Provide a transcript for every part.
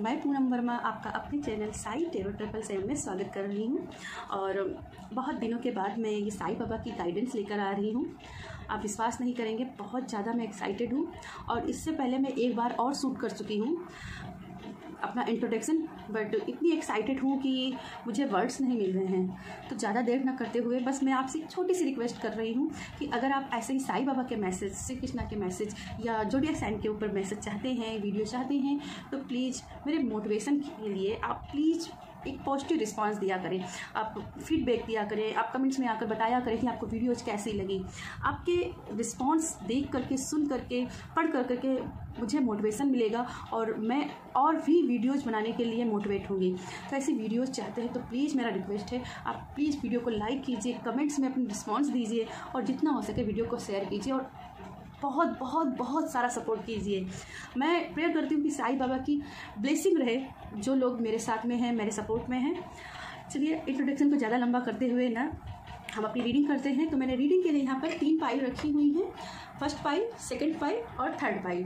मैं पूनम वर्मा आपका अपने चैनल साई टेरो 777 में स्वागत कर रही हूँ। और बहुत दिनों के बाद मैं ये साई बाबा की गाइडेंस लेकर आ रही हूँ। आप विश्वास नहीं करेंगे, बहुत ज़्यादा मैं एक्साइटेड हूँ। और इससे पहले मैं एक बार और शूट कर चुकी हूँ अपना इंट्रोडक्शन, बट इतनी एक्साइटेड हूँ कि मुझे वर्ड्स नहीं मिल रहे हैं। तो ज़्यादा देर ना करते हुए बस मैं आपसे एक छोटी सी रिक्वेस्ट कर रही हूँ कि अगर आप ऐसे ही साई बाबा के मैसेज, श्री कृष्णा के मैसेज या जोडिएक साइन के ऊपर मैसेज चाहते हैं, वीडियो चाहते हैं, तो प्लीज़ मेरे मोटिवेशन के लिए आप प्लीज़ एक पॉजिटिव रिस्पांस दिया करें, आप फीडबैक दिया करें, आप कमेंट्स में आकर बताया करें कि आपको वीडियोज़ कैसी लगी। आपके रिस्पांस देख करके, सुन करके, पढ़ करके मुझे मोटिवेशन मिलेगा और मैं और भी वीडियोज़ बनाने के लिए मोटिवेट होंगी। तो ऐसी वीडियोज़ चाहते हैं तो प्लीज़ मेरा रिक्वेस्ट है, आप प्लीज़ वीडियो को लाइक कीजिए, कमेंट्स में अपनी रिस्पांस दीजिए और जितना हो सके वीडियो को शेयर कीजिए और बहुत बहुत बहुत सारा सपोर्ट कीजिए। मैं प्रेयर करती हूँ कि साई बाबा की ब्लेसिंग रहे जो लोग मेरे साथ में हैं, मेरे सपोर्ट में हैं। चलिए इंट्रोडक्शन को ज़्यादा लंबा करते हुए ना हम अपनी रीडिंग करते हैं। तो मैंने रीडिंग के लिए यहाँ पर 3 पाइल रखी हुई हैं, फर्स्ट पाइल, सेकंड पाइल और थर्ड पाइल।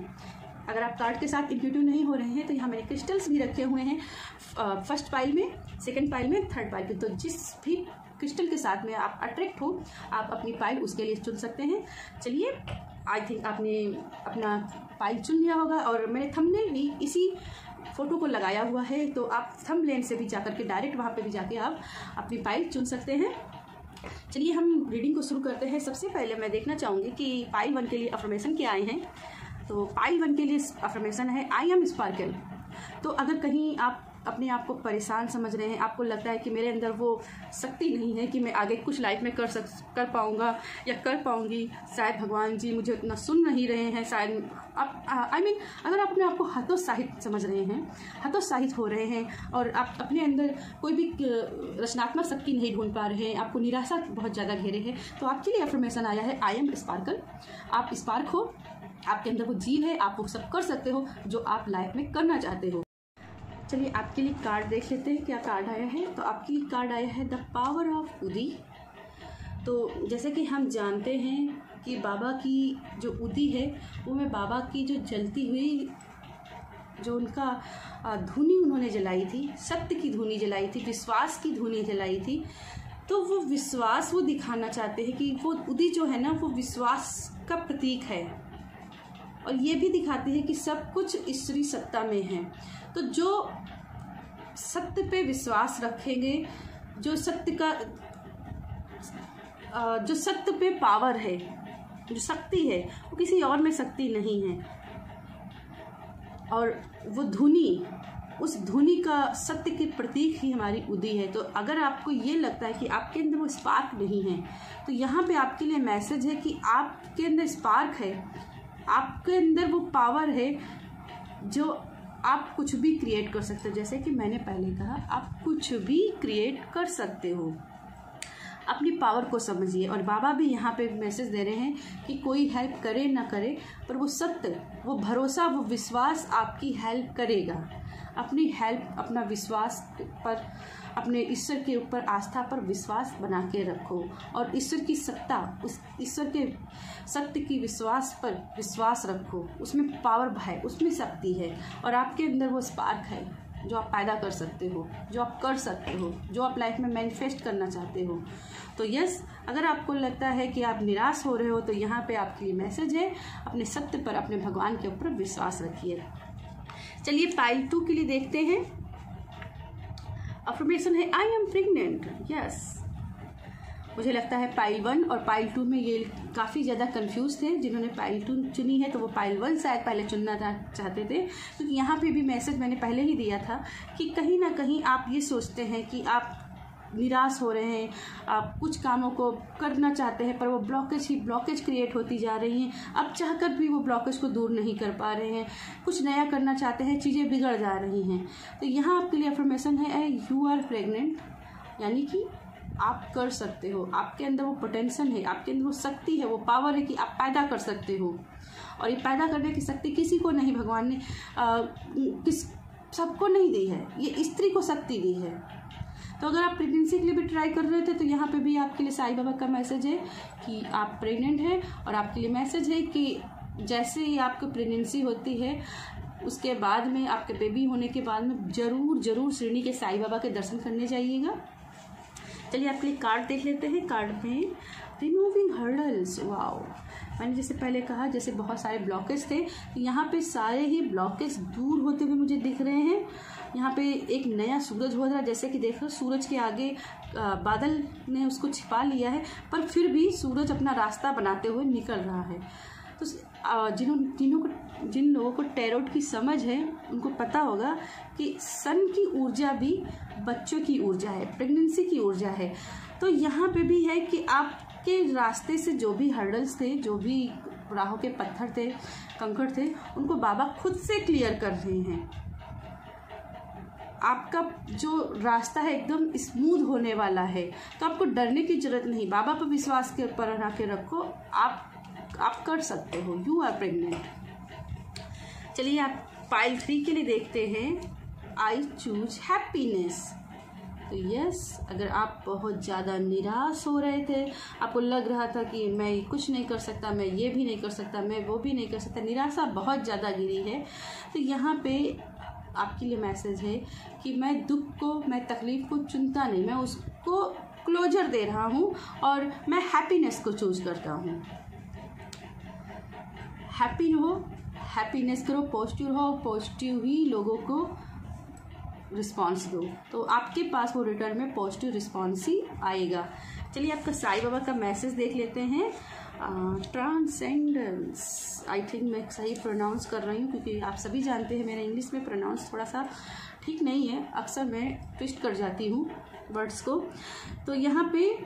अगर आप कार्ड के साथ इंट्यूटिव नहीं हो रहे हैं तो यहाँ मैंने क्रिस्टल्स भी रखे हुए हैं, फर्स्ट पाइल में, सेकंड पाइल में, थर्ड पाइल में। तो जिस भी क्रिस्टल के साथ में आप अट्रैक्ट हो, आप अपनी पाइल उसके लिए चुन सकते हैं। चलिए, आई थिंक आपने अपना पाइल चुन लिया होगा और मैंने थंबनेल भी इसी फ़ोटो को लगाया हुआ है, तो आप थंबनेल से भी जाकर के डायरेक्ट वहाँ पे भी जाके आप अपनी पाइल चुन सकते हैं। चलिए हम रीडिंग को शुरू करते हैं। सबसे पहले मैं देखना चाहूँगी कि पाइल 1 के लिए अफर्मेशन क्या आए हैं। तो पाइल 1 के लिए अफर्मेशन है, आई एम स्पार्कल। तो अगर कहीं आप अपने आप को परेशान समझ रहे हैं, आपको लगता है कि मेरे अंदर वो शक्ति नहीं है कि मैं आगे कुछ लाइफ में कर पाऊँगा या कर पाऊँगी, शायद भगवान जी मुझे उतना सुन नहीं रहे हैं, शायद आप अगर आप अपने आप को हतोत्साहित समझ रहे हैं, हतोत्साहित हो रहे हैं और आप अपने अंदर कोई भी रचनात्मक शक्ति नहीं ढूंढ पा रहे हैं, आपको निराशा बहुत ज़्यादा घेरे है, तो आपके लिए अफर्मेशन आया है, आई एम स्पार्कल। आप स्पार्क हो, आपके अंदर वो जीव है, आप वो सब कर सकते हो जो आप लाइफ में करना चाहते हो। चलिए आपके लिए कार्ड देख लेते हैं क्या कार्ड आया है। तो आपके लिए कार्ड आया है द पावर ऑफ उदी। तो जैसे कि हम जानते हैं कि बाबा की जो उदी है वो में बाबा की जो जलती हुई, जो उनका धुनी उन्होंने जलाई थी, सत्य की धुनी जलाई थी, विश्वास की धुनी जलाई थी। तो वो विश्वास वो दिखाना चाहते हैं कि वो उदी जो है ना वो विश्वास का प्रतीक है और ये भी दिखाते हैं कि सब कुछ ईश्वरी सत्ता में है। तो जो सत्य पे विश्वास रखेंगे, जो सत्य पे पावर है, जो शक्ति है, वो किसी और में शक्ति नहीं है। और वो धुनी, उस धुनी का सत्य के प्रतीक ही हमारी उदी है। तो अगर आपको ये लगता है कि आपके अंदर वो स्पार्क नहीं है, तो यहाँ पे आपके लिए मैसेज है कि आपके अंदर स्पार्क है, आपके अंदर वो पावर है जो आप कुछ भी क्रिएट कर सकते हो। जैसे कि मैंने पहले कहा, आप कुछ भी क्रिएट कर सकते हो। अपनी पावर को समझिए। और बाबा भी यहाँ पे मैसेज दे रहे हैं कि कोई हेल्प करे ना करे, पर वो सत्य, वो भरोसा, वो विश्वास आपकी हेल्प करेगा। अपनी हेल्प, अपना विश्वास पर, अपने ईश्वर के ऊपर आस्था पर विश्वास बना के रखो और ईश्वर की सत्ता, उस ईश्वर के सत्य की विश्वास पर विश्वास रखो। उसमें पावर है, उसमें शक्ति है और आपके अंदर वो स्पार्क है जो आप पैदा कर सकते हो, जो आप कर सकते हो, जो आप लाइफ में मैनिफेस्ट करना चाहते हो। तो यस, अगर आपको लगता है कि आप निराश हो रहे हो तो यहाँ पे आपके लिए मैसेज है, अपने सत्य पर, अपने भगवान के ऊपर विश्वास रखिए। चलिए पाइल 2 के लिए देखते हैं। अफर्मेशन है, आई एम प्रेग्नेंट। यस, मुझे लगता है पाइल 1 और पाइल 2 में ये काफ़ी ज़्यादा कंफ्यूज थे। जिन्होंने पाइल 2 चुनी है तो वो पाइल 1 शायद पहले चुनना चाहते थे, क्योंकि यहाँ पे भी मैसेज मैंने पहले ही दिया था कि कहीं ना कहीं आप ये सोचते हैं कि आप निराश हो रहे हैं, आप कुछ कामों को करना चाहते हैं पर वो ब्लॉकेज क्रिएट होती जा रही हैं। अब चाहकर भी वो ब्लॉकेज को दूर नहीं कर पा रहे हैं, कुछ नया करना चाहते हैं, चीज़ें बिगड़ जा रही हैं। तो यहाँ आपके लिए अफर्मेशन है, यू आर प्रेग्नेंट, यानी कि आप कर सकते हो। आपके अंदर वो पोटेंशियल है, आपके अंदर वो शक्ति है, वो पावर है कि आप पैदा कर सकते हो। और ये पैदा करने की शक्ति किसी को नहीं, भगवान ने सबको नहीं दी है, ये स्त्री को शक्ति दी है। तो अगर आप प्रेगनेंसी के लिए भी ट्राई कर रहे थे तो यहाँ पे भी आपके लिए साईं बाबा का मैसेज है कि आप प्रेग्नेंट हैं और आपके लिए मैसेज है कि जैसे ही आपको प्रेगनेंसी होती है उसके बाद में आपके बेबी होने के बाद में ज़रूर शिरडी के साईं बाबा के दर्शन करने जाइएगा। चलिए आपके लिए कार्ड देख लेते हैं। कार्ड में रिमूविंग हर्डल्स, वाओ। मैंने जैसे पहले कहा, जैसे बहुत सारे ब्लॉकेज थे, तो यहाँ पे सारे ही ब्लॉकेज दूर होते हुए मुझे दिख रहे हैं। यहाँ पे एक नया सूरज हो रहा है, जैसे कि देखो सूरज के आगे बादल ने उसको छिपा लिया है, पर फिर भी सूरज अपना रास्ता बनाते हुए निकल रहा है। तो जिन लोगों को टैरोट की समझ है उनको पता होगा कि सन की ऊर्जा भी बच्चों की ऊर्जा है, प्रेगनेंसी की ऊर्जा है। तो यहाँ पे भी है कि आपके रास्ते से जो भी हर्डल्स थे, जो भी राहों के पत्थर थे, कंकड़ थे, उनको बाबा खुद से क्लियर कर रहे हैं। आपका जो रास्ता है एकदम स्मूथ होने वाला है, तो आपको डरने की जरूरत नहीं। बाबा पर विश्वास के ऊपर रख के रखो, आप कर सकते हो। You are pregnant. चलिए आप पाइल 3 के लिए देखते हैं। I choose happiness. तो यस, अगर आप बहुत ज़्यादा निराश हो रहे थे, आपको लग रहा था कि मैं कुछ नहीं कर सकता, मैं ये भी नहीं कर सकता, मैं वो भी नहीं कर सकता, निराशा बहुत ज़्यादा गिरी है, तो यहाँ पे आपके लिए मैसेज है कि मैं दुख को, मैं तकलीफ़ को चुनता नहीं, मैं उसको क्लोजर दे रहा हूँ और मैं हैप्पीनेस को चूज करता हूँ। हैप्पी हो, हैप्पीनेस करो, पॉजिटिव हो, पॉजिटिव ही लोगों को रिस्पॉन्स दो, तो आपके पास वो रिटर्न में पॉजिटिव रिस्पॉन्स ही आएगा। चलिए आपका साईं बाबा का मैसेज देख लेते हैं। ट्रांसेंडेंस, आई थिंक मैं सही प्रोनाउंस कर रही हूँ, क्योंकि आप सभी जानते हैं मेरा इंग्लिश में प्रोनाउंस थोड़ा सा ठीक नहीं है, अक्सर मैं ट्विस्ट कर जाती हूँ वर्ड्स को। तो यहाँ पे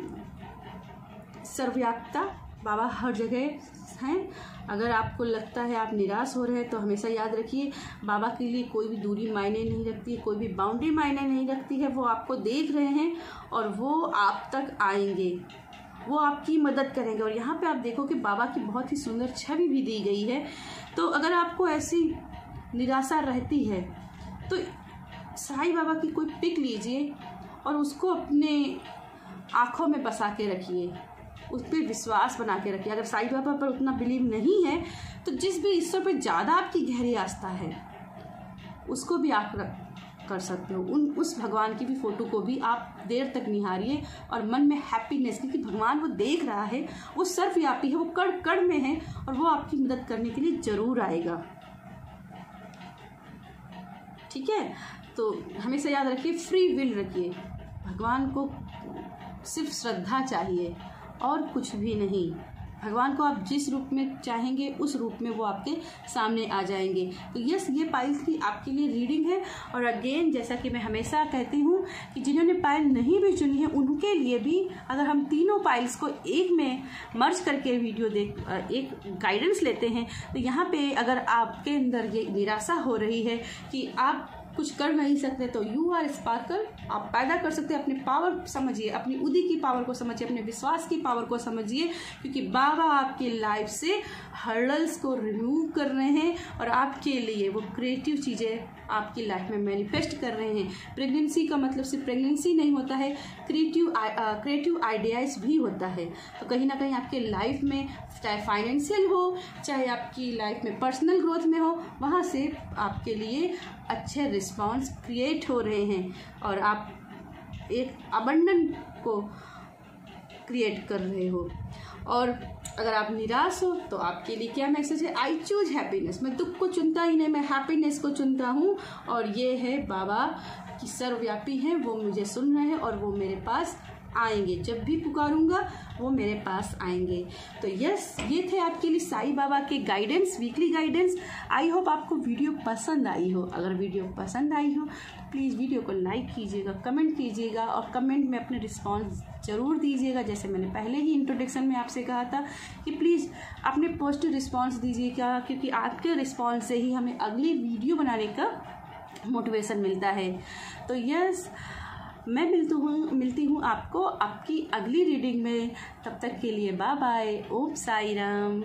सर्वव्यापता बाबा हर जगह हैं। अगर आपको लगता है आप निराश हो रहे हैं, तो हमेशा याद रखिए बाबा के लिए कोई भी दूरी मायने नहीं रखती है, कोई भी बाउंड्री मायने नहीं रखती है। वो आपको देख रहे हैं और वो आप तक आएंगे, वो आपकी मदद करेंगे। और यहाँ पे आप देखो कि बाबा की बहुत ही सुंदर छवि भी दी गई है। तो अगर आपको ऐसी निराशा रहती है तो साईं बाबा की कोई पिक लीजिए और उसको अपने आँखों में बसा के रखिए, उस पर विश्वास बना के रखिए। अगर साईं बाबा पर उतना बिलीव नहीं है तो जिस भी ईश्वर पर ज़्यादा आपकी गहरी आस्था है उसको भी आप कर सकते हो। उस भगवान की भी फ़ोटो को भी आप देर तक निहारिए और मन में हैप्पीनेस, क्योंकि भगवान वो देख रहा है, वो सर्वव्यापी है, वो कण कण में है और वो आपकी मदद करने के लिए ज़रूर आएगा। ठीक है, तो हमेशा याद रखिए, फ्री विल रखिए। भगवान को सिर्फ श्रद्धा चाहिए और कुछ भी नहीं। भगवान को आप जिस रूप में चाहेंगे उस रूप में वो आपके सामने आ जाएंगे। तो यस, ये पाइल 3 आपके लिए रीडिंग है। और अगेन, जैसा कि मैं हमेशा कहती हूँ कि जिन्होंने पाइल नहीं भी चुनी है उनके लिए भी, अगर हम तीनों पाइल्स को एक में मर्ज करके वीडियो एक गाइडेंस लेते हैं, तो यहाँ पे अगर आपके अंदर ये निराशा हो रही है कि आप कुछ कर नहीं सकते, तो यू आर स्पार्कल, आप पैदा कर सकते हैं। अपनी पावर समझिए, अपनी उदी की पावर को समझिए, अपने विश्वास की पावर को समझिए, क्योंकि बाबा आपकी लाइफ से हर्डल्स को रिमूव कर रहे हैं और आपके लिए वो क्रिएटिव चीज़ें आपकी लाइफ में मैनिफेस्ट कर रहे हैं। प्रेगनेंसी का मतलब सिर्फ प्रेगनेंसी नहीं होता है, क्रिएटिव आइडियाज़ भी होता है। तो कहीं ना कहीं आपके लाइफ में, चाहे फाइनेंशियल हो, चाहे आपकी लाइफ में पर्सनल ग्रोथ में हो, वहाँ से आपके लिए अच्छे रिस्पॉन्स क्रिएट हो रहे हैं और आप एक अबंडन को क्रिएट कर रहे हो। और अगर आप निराश हो तो आपके लिए क्या मैसेज है? आई चूज हैप्पीनेस। मैं दुख को चुनता ही नहीं, मैं हैप्पीनेस को चुनता हूँ। और ये है बाबा की सर्वव्यापी हैं, वो मुझे सुन रहे हैं और वो मेरे पास आएंगे। जब भी पुकारूंगा वो मेरे पास आएंगे। तो यस, ये थे आपके लिए साईं बाबा के guidance, weekly guidance. I hope आपको वीडियो पसंद आई हो। अगर वीडियो पसंद आई हो तो प्लीज़ वीडियो को लाइक कीजिएगा, कमेंट कीजिएगा और कमेंट में अपने रिस्पॉन्स ज़रूर दीजिएगा। जैसे मैंने पहले ही इंट्रोडक्शन में आपसे कहा था कि प्लीज़ अपने पॉजिटिव रिस्पॉन्स दीजिएगा, क्योंकि आपके रिस्पॉन्स से ही हमें अगली वीडियो बनाने का मोटिवेशन मिलता है। तो यस, मैं मिलती हूँ आपको आपकी अगली रीडिंग में। तब तक के लिए बाय बाय। ओम साई राम।